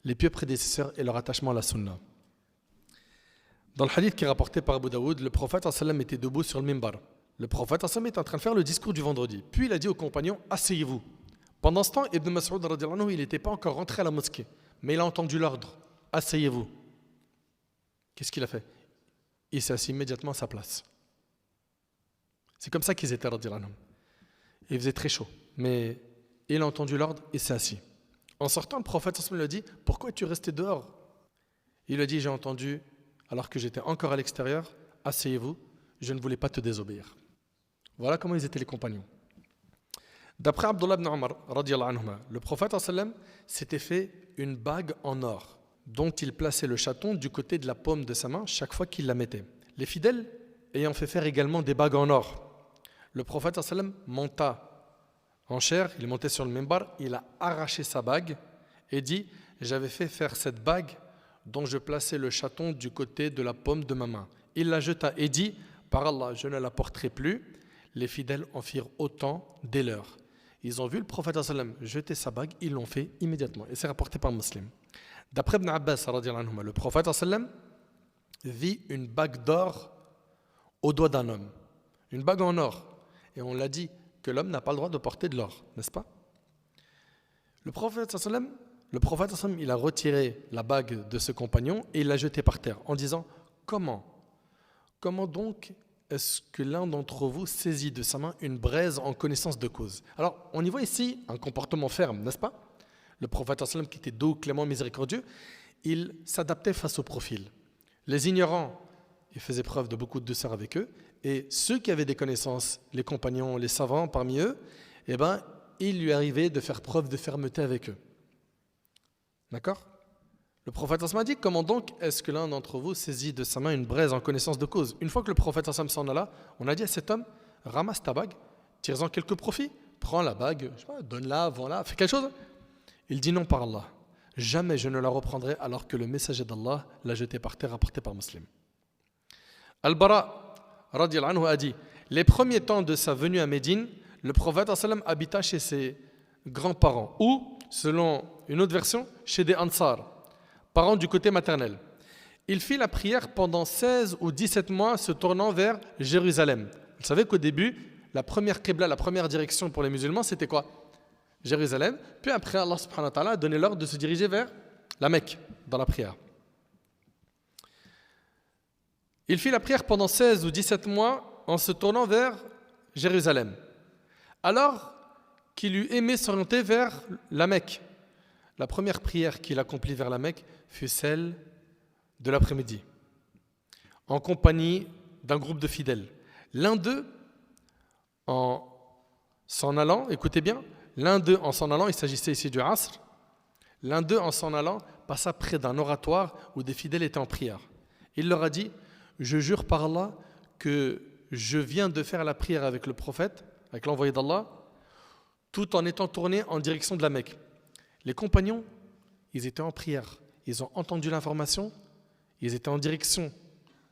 les pieux prédécesseurs et leur attachement à la sunna. Dans le hadith qui est rapporté par Abu Daoud, le prophète sallam était debout sur le mimbar. Le prophète sallam était en train de faire le discours du vendredi. Puis il a dit aux compagnons, asseyez-vous. Pendant ce temps, Ibn Mas'ud radhiyallahu anhu, il n'était pas encore rentré à la mosquée, mais il a entendu l'ordre, asseyez-vous. Qu'est-ce qu'il a fait? Il s'est assis immédiatement à sa place. C'est comme ça qu'ils étaient radhiyallahu anhu. Il faisait très chaud, mais il a entendu l'ordre et s'est assis. En sortant, le prophète sallam lui a dit, pourquoi es-tu resté dehors? Il lui a dit, j'ai entendu, alors que j'étais encore à l'extérieur, asseyez-vous, je ne voulais pas te désobéir. Voilà comment ils étaient les compagnons. D'après Abdullah ibn Omar, le prophète sallam s'était fait une bague en or, dont il plaçait le chaton du côté de la paume de sa main chaque fois qu'il la mettait. Les fidèles ayant fait faire également des bagues en or, le prophète sallam monta en chair, il montait sur le mimbar, il a arraché sa bague et dit, j'avais fait faire cette bague dont je plaçais le chaton du côté de la paume de ma main. Il la jeta et dit, par Allah, je ne la porterai plus. Les fidèles en firent autant dès l'heure. Ils ont vu le prophète sallam jeter sa bague, ils l'ont fait immédiatement. Et c'est rapporté par Muslim. D'après Ibn Abbas, le prophète sallam vit une bague d'or au doigt d'un homme. Une bague en or. Et on l'a dit que l'homme n'a pas le droit de porter de l'or, n'est-ce pas? Le prophète sallam, il a retiré la bague de ce compagnon et il l'a jetée par terre en disant, comment donc est-ce que l'un d'entre vous saisit de sa main une braise en connaissance de cause? Alors, on y voit ici un comportement ferme, n'est-ce pas? Le prophète sallam, qui était doux, clément, miséricordieux, il s'adaptait face au profil. Les ignorants, il faisait preuve de beaucoup de douceur avec eux, et ceux qui avaient des connaissances, les compagnons, les savants parmi eux, il lui arrivait de faire preuve de fermeté avec eux. D'accord? Le prophète sallam a dit, comment donc est-ce que l'un d'entre vous saisit de sa main une braise en connaissance de cause? Une fois que le prophète sallam s'en alla, on a dit à cet homme, ramasse ta bague, tire-en quelques profits, prends la bague, donne-la, vends-la, fais quelque chose. Il dit non par Allah, jamais je ne la reprendrai alors que le messager d'Allah l'a jetée par terre, rapporté par Muslim. Al-Bara radhiyallahu anhu a dit, les premiers temps de sa venue à Médine, le prophète sallam habita chez ses grands-parents ou, selon une autre version, chez des Ansar, parents du côté maternel. Il fit la prière pendant 16 ou 17 mois se tournant vers Jérusalem. Vous savez qu'au début, la première qibla, la première direction pour les musulmans, c'était quoi? Jérusalem. Puis après, Allah subhanahu wa ta'ala a donné l'ordre de se diriger vers la Mecque dans la prière. Il fit la prière pendant 16 ou 17 mois en se tournant vers Jérusalem. Alors qu'il eut aimé s'orienter vers la Mecque. La première prière qu'il accomplit vers la Mecque fut celle de l'après-midi, en compagnie d'un groupe de fidèles. L'un d'eux, en s'en allant, écoutez bien, il s'agissait ici du Asr, l'un d'eux, en s'en allant, passa près d'un oratoire où des fidèles étaient en prière. Il leur a dit, je jure par Allah que je viens de faire la prière avec le prophète, avec l'envoyé d'Allah, tout en étant tourné en direction de la Mecque. Les compagnons, ils étaient en prière, ils ont entendu l'information, ils étaient en direction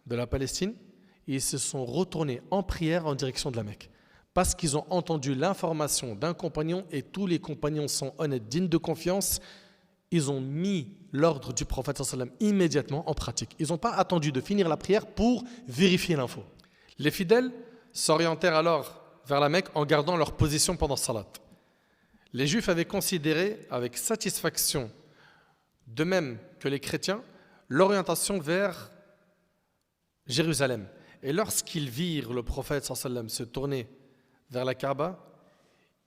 de la Palestine et ils se sont retournés en prière en direction de la Mecque. Parce qu'ils ont entendu l'information d'un compagnon et tous les compagnons sont honnêtes, dignes de confiance, ils ont mis l'ordre du prophète sallam immédiatement en pratique. Ils n'ont pas attendu de finir la prière pour vérifier l'info. Les fidèles s'orientèrent alors vers la Mecque en gardant leur position pendant salat. Les Juifs avaient considéré avec satisfaction, de même que les chrétiens, l'orientation vers Jérusalem. Et lorsqu'ils virent le prophète sallam se tourner vers la Kaaba,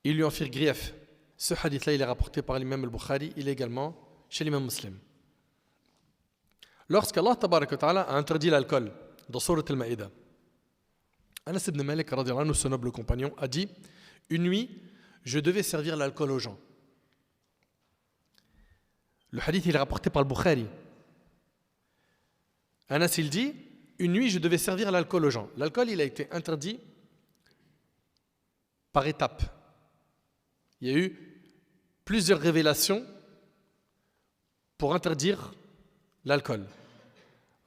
ils lui en firent grief. Ce hadith-là, il est rapporté par l'imam al-Bukhari, il est également chez l'imam Muslim. Lorsqu'Allah tabaraka wa ta'ala a interdit l'alcool dans Surat al-Ma'ida, Anas ibn Malik, radhiyallahu anhu, ce noble compagnon, a dit, une nuit, je devais servir l'alcool aux gens. Le hadith, il est rapporté par le Bukhari. Anas, il dit, une nuit, je devais servir l'alcool aux gens. L'alcool, il a été interdit par étapes. Il y a eu plusieurs révélations pour interdire l'alcool.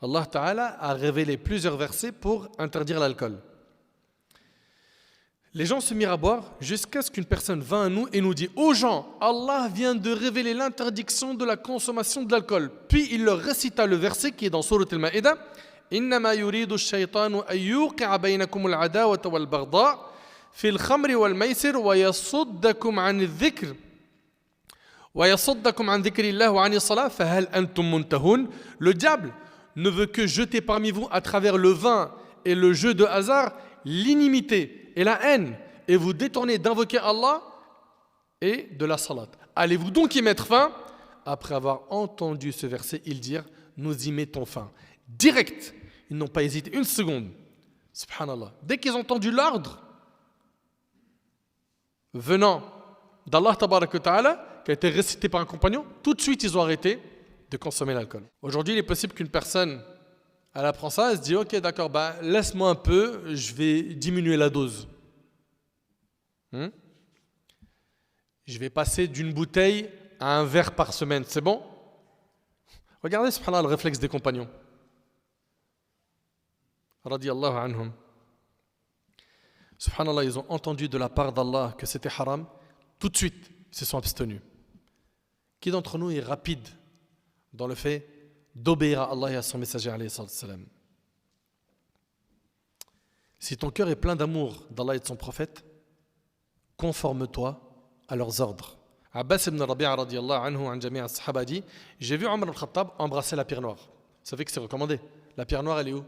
Allah Ta'ala a révélé plusieurs versets pour interdire l'alcool. Les gens se mirent à boire jusqu'à ce qu'une personne vint à nous et nous dit: Ô gens, Allah vient de révéler l'interdiction de la consommation de l'alcool. Puis il leur récita le verset qui est dans Sourate Al-Ma'ida: Innama yuridu ash-shaytanu an yuqi'a baynakum al-adawata wal-baghdha fi al-khamri wal-maysir wa yasuddakum 'an adh-dhikr wa yasuddakum 'an dhikrillah wa 'ani as-salah fa hal antum muntahun. Le diable ne veut que jeter parmi vous à travers le vin et le jeu de hasard l'inimité et la haine, et vous détournez d'invoquer Allah et de la salat. Allez-vous donc y mettre fin? Après avoir entendu ce verset, ils dirent: nous y mettons fin. Direct, ils n'ont pas hésité une seconde. Subhanallah. Dès qu'ils ont entendu l'ordre venant d'Allah Tabarak wa Ta'ala, qui a été récité par un compagnon, tout de suite ils ont arrêté de consommer l'alcool. Aujourd'hui, il est possible qu'une personne, elle apprend ça, elle se dit: ok, d'accord, laisse-moi un peu, je vais diminuer la dose. Je vais passer d'une bouteille à un verre par semaine, c'est bon? Regardez, subhanallah, le réflexe des compagnons. Radiyallahu anhum. Subhanallah, ils ont entendu de la part d'Allah que c'était haram, tout de suite, ils se sont abstenus. Qui d'entre nous est rapide dans le fait d'obéir à Allah et à son messager alayhi salam? Si ton cœur est plein d'amour d'Allah et de son prophète, conforme-toi à leurs ordres. Abbas ibn Rabi'a radiyallahu anhu an jami' as-sahaba dit: j'ai vu Omar al-Khattab embrasser la pierre noire. Vous savez que c'est recommandé. La pierre noire, elle est où?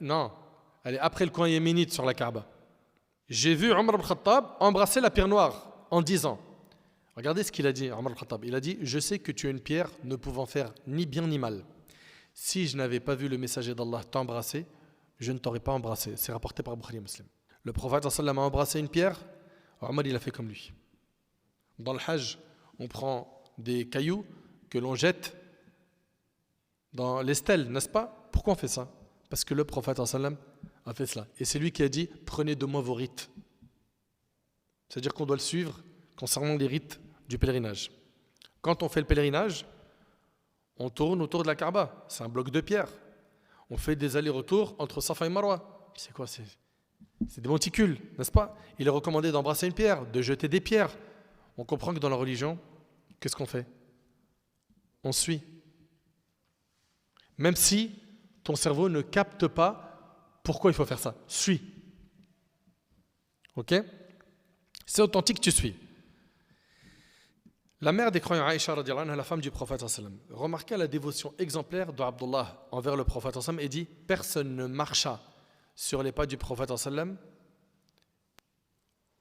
Non, elle est après le coin yéménite sur la Kaaba. J'ai vu Omar al-Khattab embrasser la pierre noire en disant, regardez ce qu'il a dit, Omar al-Khattab. Il a dit: je sais que tu es une pierre ne pouvant faire ni bien ni mal. Si je n'avais pas vu le messager d'Allah t'embrasser, je ne t'aurais pas embrassé. C'est rapporté par Bukhari et Muslim. Le prophète sallam a embrassé une pierre, Omar il a fait comme lui. Dans le Hajj, on prend des cailloux que l'on jette dans les stèles, n'est-ce pas? Pourquoi on fait ça? Parce que le prophète sallam a fait cela. Et c'est lui qui a dit: prenez de moi vos rites. C'est-à-dire qu'on doit le suivre concernant les rites du pèlerinage. Quand on fait le pèlerinage, on tourne autour de la Kaaba. C'est un bloc de pierre. On fait des allers-retours entre Safa et Marwa. C'est quoi? C'est des monticules, n'est-ce pas? Il est recommandé d'embrasser une pierre, de jeter des pierres. On comprend que dans la religion, qu'est-ce qu'on fait? On suit. Même si ton cerveau ne capte pas pourquoi il faut faire ça. Suis. Ok? C'est authentique, tu suis. La mère des croyants, Aïcha radiyallahu anha, la femme du prophète sallam, remarqua la dévotion exemplaire d'Abdullah envers le prophète sallam et dit: personne ne marcha sur les pas du prophète sallam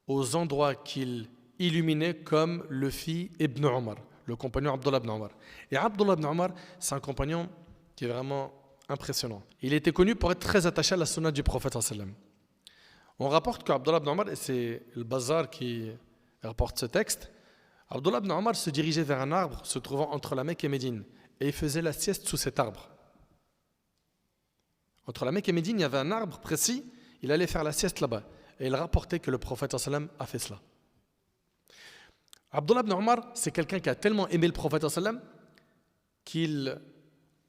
aux endroits qu'il illuminait comme le fit Ibn Omar, le compagnon Abdullah ibn Omar. Et Abdullah ibn Omar, c'est un compagnon qui est vraiment impressionnant. Il était connu pour être très attaché à la sunna du prophète sallam. On rapporte qu'Abdullah ibn Omar, et c'est le Bazar qui rapporte ce texte, Abdullah ibn Omar se dirigeait vers un arbre se trouvant entre la Mecque et Médine et il faisait la sieste sous cet arbre. Entre la Mecque et Médine, il y avait un arbre précis, il allait faire la sieste là-bas et il rapportait que le prophète sallam a fait cela. Abdullah ibn Omar, c'est quelqu'un qui a tellement aimé le prophète sallam qu'il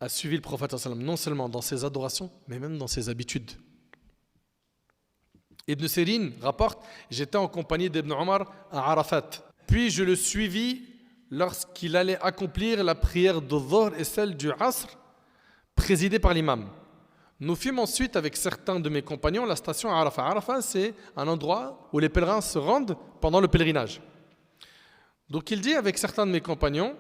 a suivi le prophète sallam non seulement dans ses adorations mais même dans ses habitudes. Ibn Sirin rapporte: j'étais en compagnie d'Ibn Omar à Arafat. Puis je le suivis lorsqu'il allait accomplir la prière de Dhuhr et celle du Asr, présidée par l'imam. Nous fîmes ensuite avec certains de mes compagnons la station à Arafat. Arafat, c'est un endroit où les pèlerins se rendent pendant le pèlerinage. Donc il dit avec certains de mes compagnons,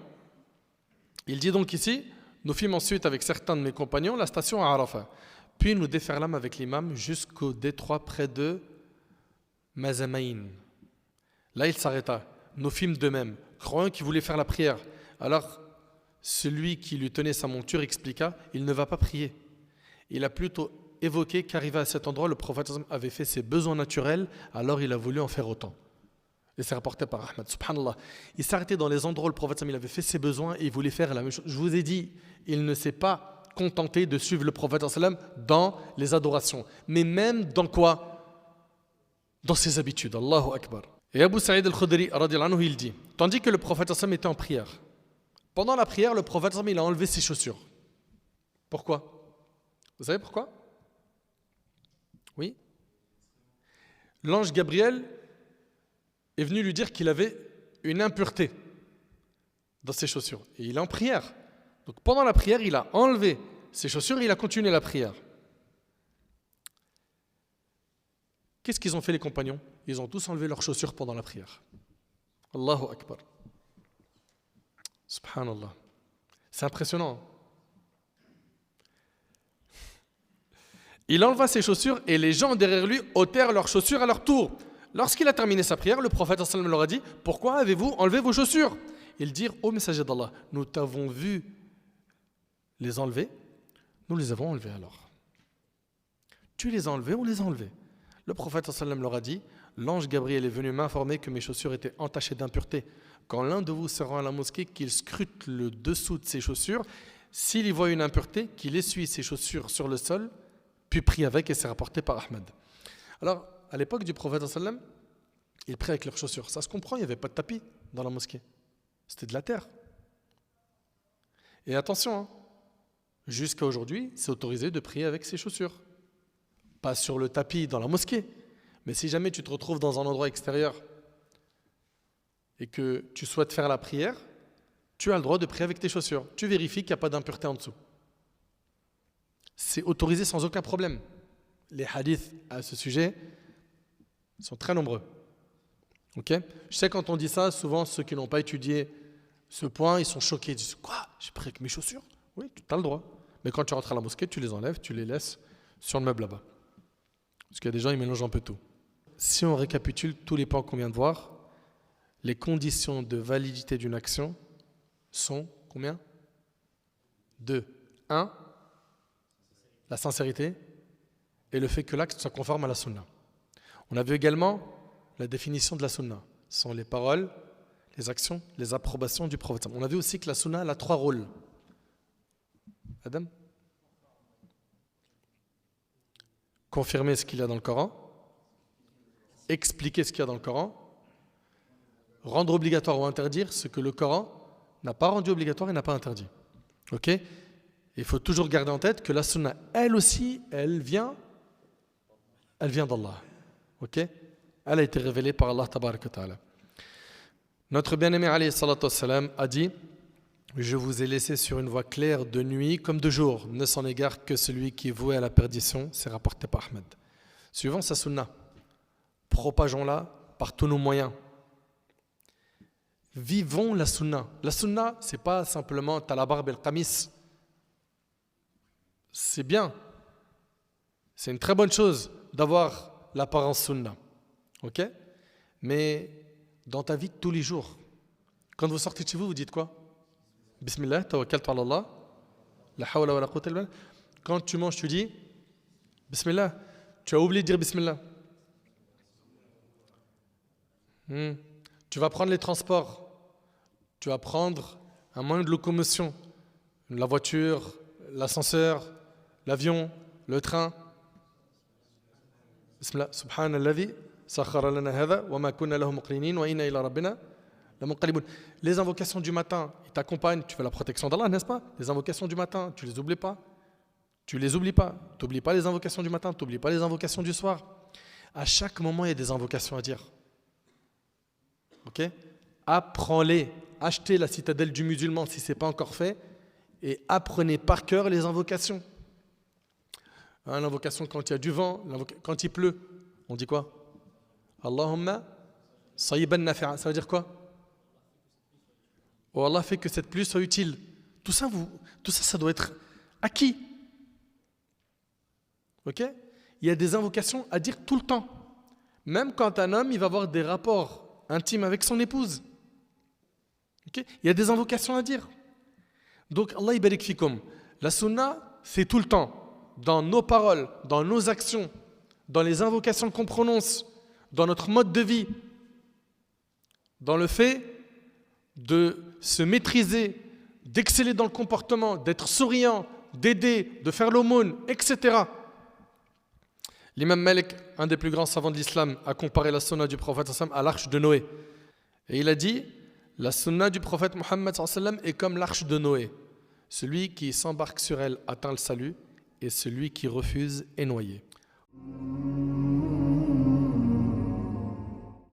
il dit donc ici, nous fîmes ensuite avec certains de mes compagnons la station à Arafat. Puis nous déferlâmes avec l'imam jusqu'au détroit près de Mazamaïn. Là il s'arrêta. Nous fîmes de même, croyant qu'il voulait faire la prière. Alors, celui qui lui tenait sa monture expliqua: il ne va pas prier. Il a plutôt évoqué qu'arrivé à cet endroit, le prophète avait fait ses besoins naturels, alors il a voulu en faire autant. Et c'est rapporté par Ahmed. Subhanallah. Il s'arrêtait dans les endroits où le prophète il avait fait ses besoins et il voulait faire la même chose. Je vous ai dit, il ne s'est pas contenté de suivre le prophète dans les adorations. Mais même dans quoi? Dans ses habitudes. Allahu Akbar. Et Abu Sa'id al-Khudri, radiyallahu anhu, il dit, tandis que le prophète était en prière, pendant la prière, le prophète il a enlevé ses chaussures. Pourquoi? Vous savez pourquoi? Oui. L'ange Gabriel est venu lui dire qu'il avait une impureté dans ses chaussures. Et il est en prière. Donc pendant la prière, il a enlevé ses chaussures et il a continué la prière. Qu'est-ce qu'ils ont fait les compagnons? Ils ont tous enlevé leurs chaussures pendant la prière. Allahu Akbar. Subhanallah. C'est impressionnant. Il enleva ses chaussures et les gens derrière lui ôtèrent leurs chaussures à leur tour. Lorsqu'il a terminé sa prière, le prophète sallallahu alayhi wa sallam leur a dit: pourquoi avez-vous enlevé vos chaussures? Ils dirent: ô messager d'Allah, nous t'avons vu les enlever, nous les avons enlevés alors. Tu les as enlevés, on les a enlevés. Le prophète sallallahu alayhi wa sallam leur a dit: l'ange Gabriel est venu m'informer que mes chaussures étaient entachées d'impureté. Quand l'un de vous se rend à la mosquée, qu'il scrute le dessous de ses chaussures, s'il y voit une impureté, qu'il essuie ses chaussures sur le sol, puis prie avec, et c'est rapporté par Ahmed. Alors, à l'époque du prophète sallallahu alayhi wa sallam, ils priaient avec leurs chaussures. Ça se comprend, il n'y avait pas de tapis dans la mosquée. C'était de la terre. Et attention, hein, jusqu'à aujourd'hui, c'est autorisé de prier avec ses chaussures. Pas sur le tapis dans la mosquée, mais si jamais tu te retrouves dans un endroit extérieur et que tu souhaites faire la prière, tu as le droit de prier avec tes chaussures. Tu vérifies qu'il n'y a pas d'impureté en dessous. C'est autorisé sans aucun problème. Les hadiths à ce sujet sont très nombreux. Okay? Je sais, quand on dit ça, souvent ceux qui n'ont pas étudié ce point, ils sont choqués. Ils disent: quoi? J'ai prié avec mes chaussures? Oui, tu as le droit. Mais quand tu rentres à la mosquée, tu les enlèves, tu les laisses sur le meuble là-bas. Parce qu'il y a des gens, ils mélangent un peu tout. Si on récapitule tous les points qu'on vient de voir, les conditions de validité d'une action sont combien? 2. 1, la sincérité et le fait que l'acte soit conforme à la sunna. On a vu également la définition de la sunna. Ce sont les paroles, les actions, les approbations du prophète. On a vu aussi que la sunna, elle a 3 rôles. Adam? Confirmer ce qu'il y a dans le Coran, expliquer ce qu'il y a dans le Coran, rendre obligatoire ou interdire ce que le Coran n'a pas rendu obligatoire et n'a pas interdit. Ok? Il faut toujours garder en tête que la sunna, elle aussi, elle vient d'Allah. Ok? Elle a été révélée par Allah tabaraka wa ta'ala. Notre bien-aimé alayhi salatu wassalam a dit: je vous ai laissé sur une voie claire de nuit comme de jour. Ne s'en égare que celui qui est voué à la perdition. C'est rapporté par Ahmed. Suivons sa sunna. Propageons-la par tous nos moyens. Vivons la sunna. La sunna, c'est pas simplement t'as la barbe et le qamis. C'est bien. C'est une très bonne chose d'avoir l'apparence sunna. Ok? Mais dans ta vie de tous les jours, quand vous sortez de chez vous, vous dites quoi? Bismillah, tawakkaltu ala Allah, la hawla wa la quwwata illa billah. Quand tu manges, tu dis Bismillah. Tu as oublié de dire Bismillah. Tu vas prendre les transports. Tu vas prendre un moyen de locomotion. La voiture, l'ascenseur, l'avion, le train. Bismillah. Subhanalladhi sakhara lana hadha wa ma kunna lahu muqrinin wa inna ila rabbina. Les invocations du matin, ils t'accompagnent, tu fais la protection d'Allah, n'est-ce pas? Les invocations du matin, tu les oublies pas. Tu les oublies pas. Tu n'oublies pas les invocations du matin, tu n'oublies pas les invocations du soir. À chaque moment, il y a des invocations à dire. Ok? Apprends-les. Achetez la citadelle du musulman si ce n'est pas encore fait et apprenez par cœur les invocations. L'invocation quand il y a du vent, quand il pleut, on dit quoi? Allahumma sayyiban nafi'a. Ça veut dire quoi? Oh, Allah fait que cette pluie soit utile. Tout ça, ça doit être acquis. Ok? Il y a des invocations à dire tout le temps. Même quand un homme il va avoir des rapports intimes avec son épouse. Ok? Il y a des invocations à dire. Donc, Allah ibarik fikum. La sunna, c'est tout le temps. Dans nos paroles, dans nos actions, dans les invocations qu'on prononce, dans notre mode de vie, dans le fait de se maîtriser, d'exceller dans le comportement, d'être souriant, d'aider, de faire l'aumône, etc. L'imam Malik, un des plus grands savants de l'islam, a comparé la sunna du prophète à l'arche de Noé. Et il a dit, la sunna du prophète Mohammed est comme l'arche de Noé. Celui qui s'embarque sur elle atteint le salut et celui qui refuse est noyé.